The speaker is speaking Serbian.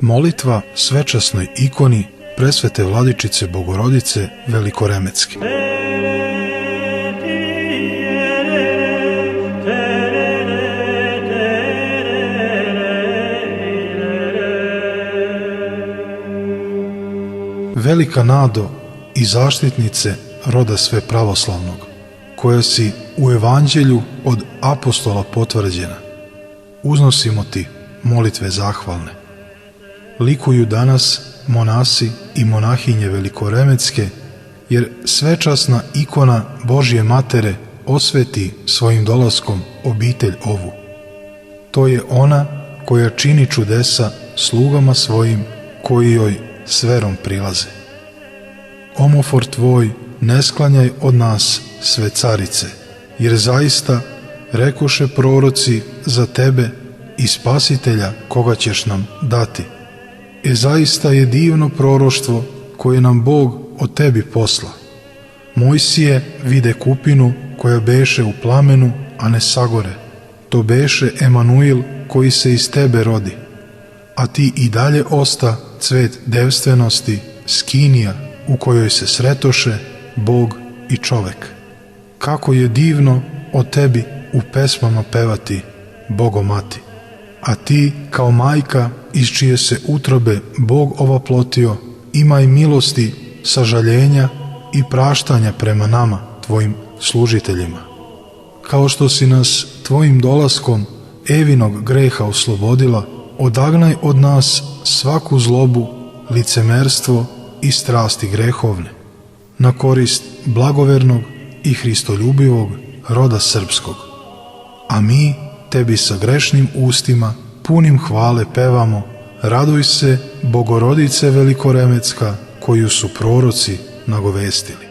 Molitva svečasnoj ikoni Presvete Vladičice Bogorodice Velikoremetske. Velika nado i zaštitnice roda sve pravoslavnog, koja si u evanđelju od apostola potvrđena, uznosimo ti molitve zahvalne. Likuju danas monasi i monahinje Velikoremetske, jer svečasna ikona Božje Matere osveti svojim dolaskom obitelj ovu. To je ona koja čini čudesa slugama svojim koji joj s verom prilaze. Omofor tvoj ne sklanjaj od nas, sve carice, jer zaista rekoše proroci za tebe i Spasitelja koga ćeš nam dati. Zaista je divno proroštvo koje nam Bog od tebi posla. Mojsije vide kupinu koja beše u plamenu, a ne sagore. To beše Emanuil koji se iz tebe rodi. A ti i dalje osta cvet devstvenosti, skinija u kojoj se sretoše Bog i čovek. Kako je divno o tebi u pesmama pevati, Bogomati. A ti, kao majka iz čije se utrobe Bog ovaplotio, imaj milosti, sažaljenja i praštanja prema nama, tvojim služiteljima. Kao što si nas tvojim dolaskom Evinog greha oslobodila, odagnaj od nas svaku zlobu, licemerstvo i strasti grehovne, na korist blagovernog i hristoljubivog roda srpskog. A mi tebi sa grešnim ustima, punim hvale pevamo, raduj se, Bogorodice Velikoremetska, koju su proroci nagovestili.